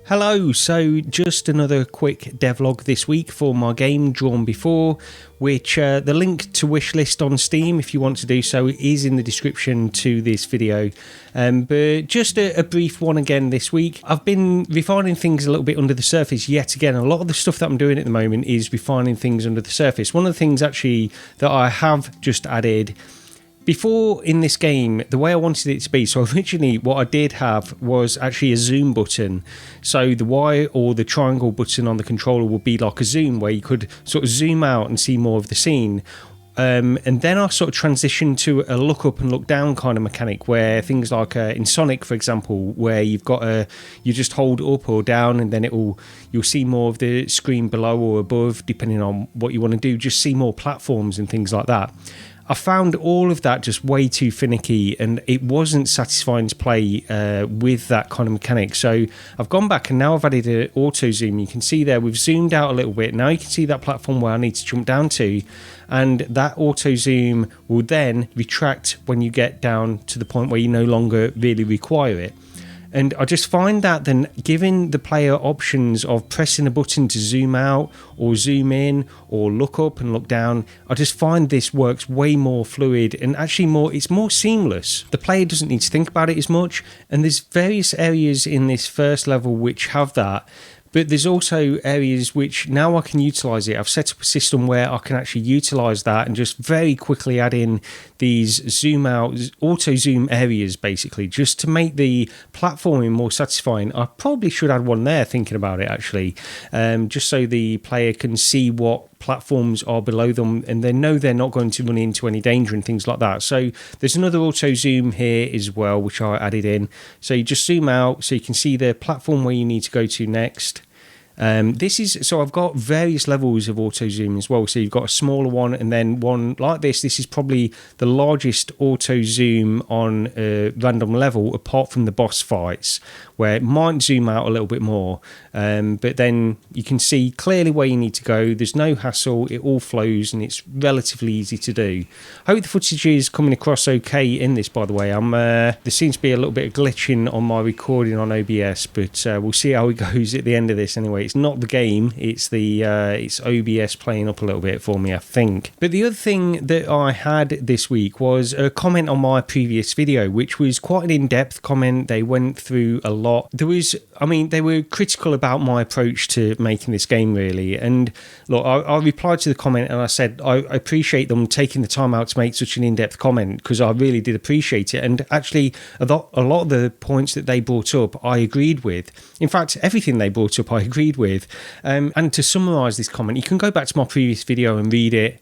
Hello, so just another quick devlog this week for my game Drawn Before, which the link to Wishlist on Steam, if you want to do so, is in the description to this video. But just a brief one again this week. I've been refining things a little bit under the surface yet again. A lot of the stuff that I'm doing at the moment is refining things under the surface. One of the things actually that I have just added before in this game, the way I wanted it to be, so originally what I did have was actually a zoom button. So the Y or the triangle button on the controller would be like a zoom, where you could sort of zoom out and see more of the scene. And then I sort of transitioned to a look up and look down kind of mechanic, where things like in Sonic, for example, where you've got you just hold up or down and then you'll see more of the screen below or above, depending on what you want to do, just see more platforms and things like that. I found all of that just way too finicky, and it wasn't satisfying to play with that kind of mechanic. So I've gone back and now I've added an auto zoom. You can see there we've zoomed out a little bit. Now you can see that platform where I need to jump down to, and that auto zoom will then retract when you get down to the point where you no longer really require it. And I just find that then giving the player options of pressing a button to zoom out or zoom in or look up and look down, I just find this works way more fluid and actually it's more seamless. The player doesn't need to think about it as much, and there's various areas in this first level which have that. But there's also areas which now I can utilise it. I've set up a system where I can actually utilise that and just very quickly add in these zoom out, auto zoom areas, basically, just to make the platforming more satisfying. I probably should add one there, thinking about it, actually, just so the player can see what platforms are below them and they know they're not going to run into any danger and things like that. So there's another auto zoom here as well, which I added in. So you just zoom out so you can see the platform where you need to go to next. So I've got various levels of auto zoom as well. So you've got a smaller one and then one like this. This is probably the largest auto zoom on a random level, apart from the boss fights, where it might zoom out a little bit more. But then you can see clearly where you need to go. There's no hassle. It all flows and it's relatively easy to do. I hope the footage is coming across okay in this, by the way. There seems to be a little bit of glitching on my recording on OBS, but we'll see how it goes at the end of this anyway. It's not the game, it's it's OBS playing up a little bit for me, I think. But the other thing that I had this week was a comment on my previous video, which was quite an in-depth comment. They went through a lot. They were critical about my approach to making this game, really. And look, I replied to the comment and I said I appreciate them taking the time out to make such an in-depth comment, because I really did appreciate it. And actually, a lot of the points that they brought up, I agreed with. In fact, everything they brought up, I agreed with. And to summarise this comment, you can go back to my previous video and read it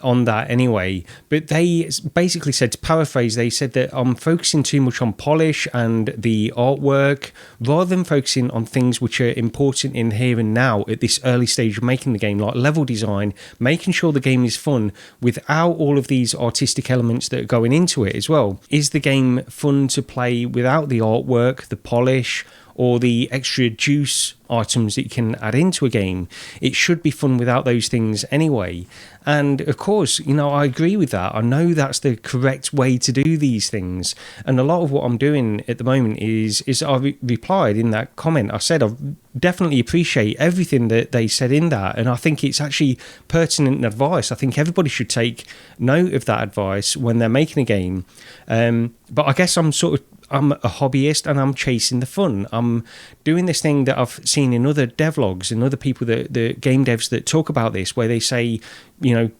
on that anyway. But they basically said, to paraphrase, they said that I'm focusing too much on polish and the artwork rather than focusing on things which are important in here and now at this early stage of making the game, like level design, making sure the game is fun without all of these artistic elements that are going into it as well. Is the game fun to play without the artwork, the polish, or the extra juice items that you can add into a game? It should be fun without those things anyway. And of course, I agree with that. I know that's the correct way to do these things. And a lot of what I'm doing at the moment is I replied in that comment. I said I definitely appreciate everything that they said in that. And I think it's actually pertinent advice. I think everybody should take note of that advice when they're making a game. But I guess I'm a hobbyist and I'm chasing the fun. I'm doing this thing that I've seen in other devlogs and other people, the game devs that talk about this, where they say,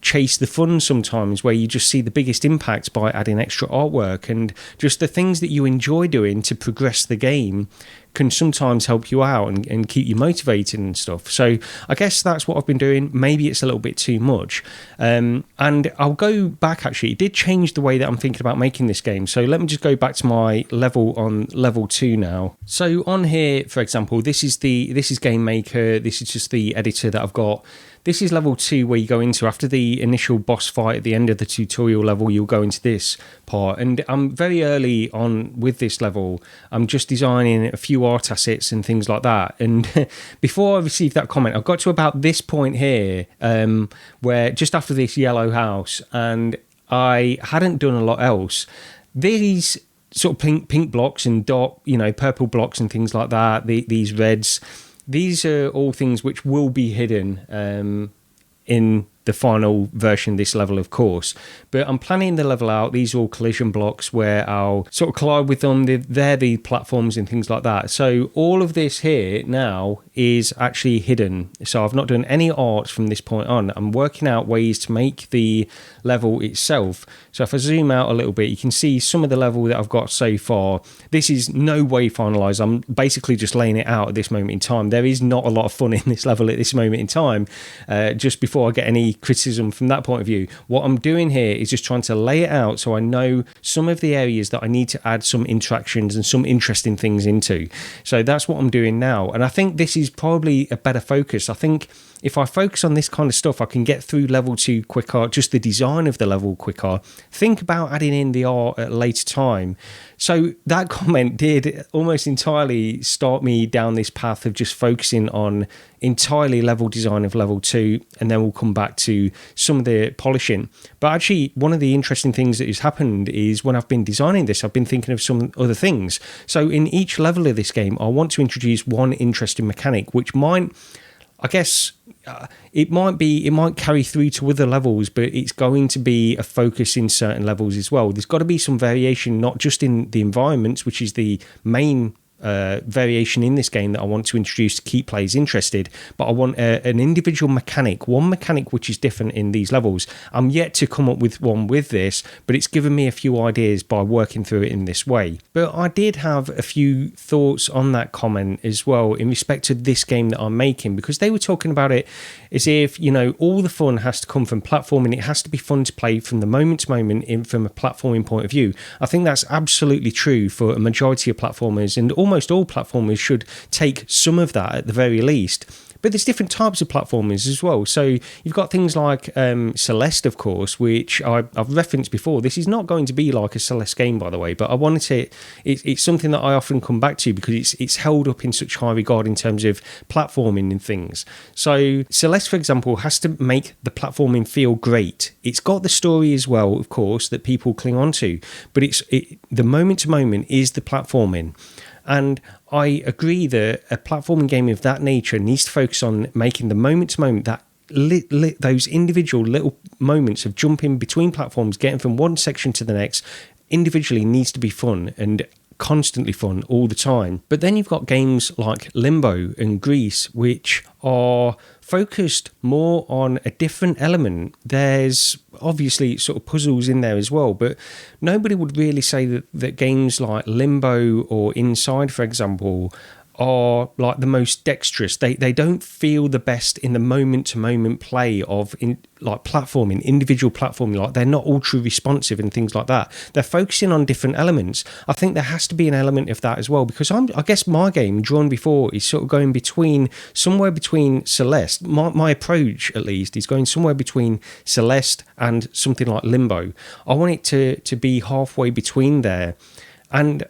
chase the fun sometimes, where you just see the biggest impact by adding extra artwork, and just the things that you enjoy doing to progress the game can sometimes help you out and keep you motivated and stuff. So I guess that's what I've been doing. Maybe it's a little bit too much. And I'll go back, actually. It did change the way that I'm thinking about making this game. So let me just go back to my level on level 2 now. So on here, for example, this is Game Maker. This is just the editor that I've got. This is level 2, where you go into, after the initial boss fight at the end of the tutorial level, you'll go into this part. And I'm very early on with this level. I'm just designing a few art assets and things like that. And before I received that comment, I got to about this point here, where just after this yellow house, and I hadn't done a lot else. These sort of pink blocks and purple blocks and things like that. These reds, these are all things which will be hidden in the final version of this level, of course. But I'm planning the level out. These are all collision blocks where I'll sort of collide with them. They're the platforms and things like that. So all of this here now is actually hidden. So I've not done any art from this point on. I'm working out ways to make the level itself. So if I zoom out a little bit, you can see some of the level that I've got so far. This is no way finalized. I'm basically just laying it out at this moment in time. There is not a lot of fun in this level at this moment in time. Just before I get any criticism from that point of view, what I'm doing here is just trying to lay it out so I know some of the areas that I need to add some interactions and some interesting things into. So that's what I'm doing now, and I think this is probably a better focus. I think if I focus on this kind of stuff, I can get through level 2 quicker, just the design of the level quicker. Think about adding in the art at a later time. So that comment did almost entirely start me down this path of just focusing on entirely level design of level 2, and then we'll come back to some of the polishing. But actually, one of the interesting things that has happened is when I've been designing this, I've been thinking of some other things. So in each level of this game, I want to introduce one interesting mechanic, which might, I guess, it might carry through to other levels, but it's going to be a focus in certain levels as well. There's got to be some variation, not just in the environments, which is the main variation in this game that I want to introduce to keep players interested, but I want an individual mechanic, one mechanic which is different in these levels. I'm yet to come up with one with this, but it's given me a few ideas by working through it in this way. But I did have a few thoughts on that comment as well in respect to this game that I'm making, because they were talking about it as if, all the fun has to come from platforming. It has to be fun to play from the moment to moment from a platforming point of view. I think that's absolutely true for a majority of platformers, and almost all platformers should take some of that at the very least. But there's different types of platformers as well. So you've got things like Celeste, of course, which I've referenced before. This is not going to be like a Celeste game, by the way, but I wanted to. It's something that I often come back to because it's held up in such high regard in terms of platforming and things. So Celeste, for example, has to make the platforming feel great. It's got the story as well, of course, that people cling on to, but the moment to moment is the platforming. And I agree that a platforming game of that nature needs to focus on making the moment to moment, that those individual little moments of jumping between platforms, getting from one section to the next, individually needs to be fun and constantly fun all the time. But then you've got games like Limbo and Greece, which are focused more on a different element. There's obviously sort of puzzles in there as well, but nobody would really say that games like Limbo or Inside, for example, are like the most dexterous. They don't feel the best in the moment-to-moment play of like platforming, individual platforming. Like they're not ultra responsive and things like that. They're focusing on different elements. I think there has to be an element of that as well, because I guess my game, Drawn Before, is sort of going somewhere between Celeste. My approach, at least, is going somewhere between Celeste and something like Limbo. I want it to be halfway between there. And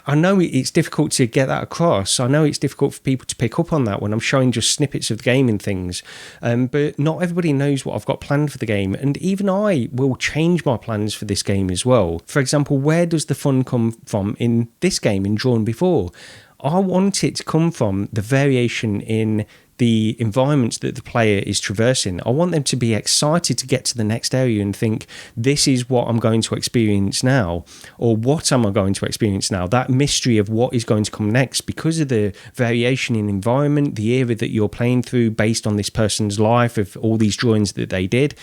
I know it's difficult to get that across. I know it's difficult for people to pick up on that when I'm showing just snippets of the game and things. But not everybody knows what I've got planned for the game. And even I will change my plans for this game as well. For example, where does the fun come from in this game, in Drawn Before? I want it to come from the variation in the environments that the player is traversing. I want them to be excited to get to the next area and think, this is what I'm going to experience now, or what am I going to experience now? That mystery of what is going to come next, because of the variation in environment, the era that you're playing through based on this person's life, of all these drawings that they did.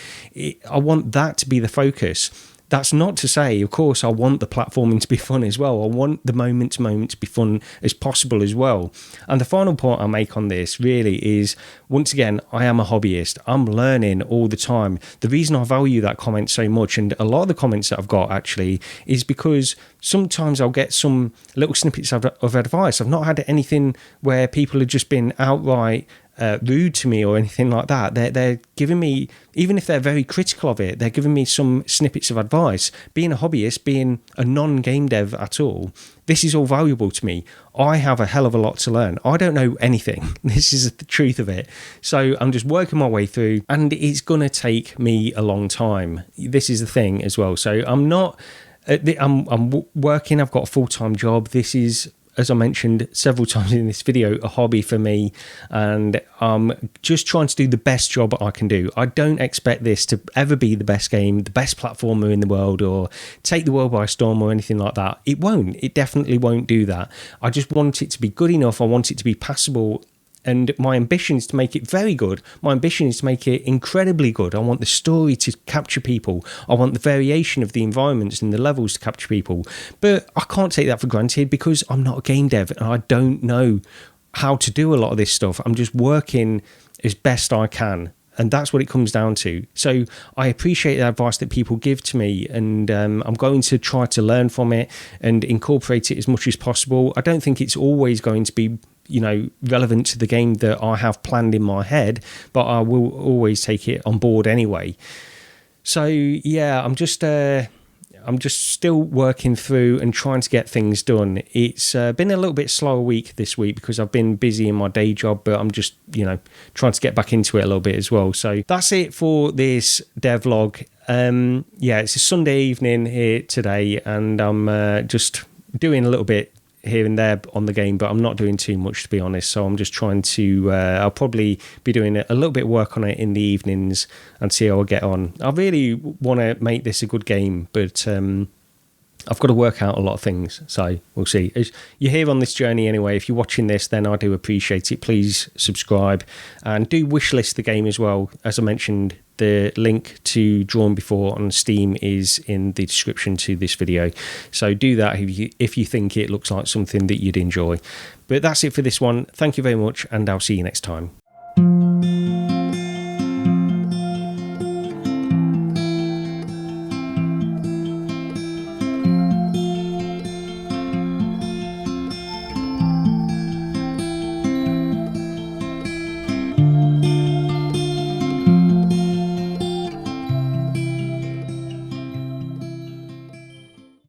I want that to be the focus. That's not to say, of course, I want the platforming to be fun as well. I want the moment to moment to be fun as possible as well. And the final point I make on this really is, once again, I am a hobbyist. I'm learning all the time. The reason I value that comment so much, and a lot of the comments that I've got actually, is because sometimes I'll get some little snippets of advice. I've not had anything where people have just been outright rude to me or anything like that. They're giving me, even if they're very critical of it, they're giving me some snippets of advice. Being a hobbyist, being a non-game dev at all, this is all valuable to me. I have a hell of a lot to learn. I don't know anything. This is the truth of it. So I'm just working my way through, and it's going to take me a long time. This is the thing as well. So I'm not I'm working. I've got a full-time job. This is, as I mentioned several times in this video, a hobby for me, and I'm just trying to do the best job I can do. I don't expect this to ever be the best game, the best platformer in the world, or take the world by storm or anything like that. It won't. It definitely won't do that. I just want it to be good enough. I want it to be passable. And my ambition is to make it very good. My ambition is to make it incredibly good. I want the story to capture people. I want the variation of the environments and the levels to capture people. But I can't take that for granted because I'm not a game dev and I don't know how to do a lot of this stuff. I'm just working as best I can. And that's what it comes down to. So I appreciate the advice that people give to me, and I'm going to try to learn from it and incorporate it as much as possible. I don't think it's always going to be, relevant to the game that I have planned in my head, but I will always take it on board anyway. So yeah, I'm just still working through and trying to get things done. It's been a little bit slower week this week because I've been busy in my day job, but I'm just, trying to get back into it a little bit as well. So that's it for this devlog. It's a Sunday evening here today, and I'm just doing a little bit here and there on the game, but I'm not doing too much, to be honest. So I'm just trying to I'll probably be doing a little bit of work on it in the evenings and see how I get on. I really want to make this a good game, but I've got to work out a lot of things, so we'll see. As you're here on this journey anyway, if you're watching this, then I do appreciate it. Please subscribe and do wishlist the game as well. As I mentioned, the link to Drawn Before on Steam is in the description to this video, so do that if you think it looks like something that you'd enjoy. But that's it for this one. Thank you very much, and I'll see you next time.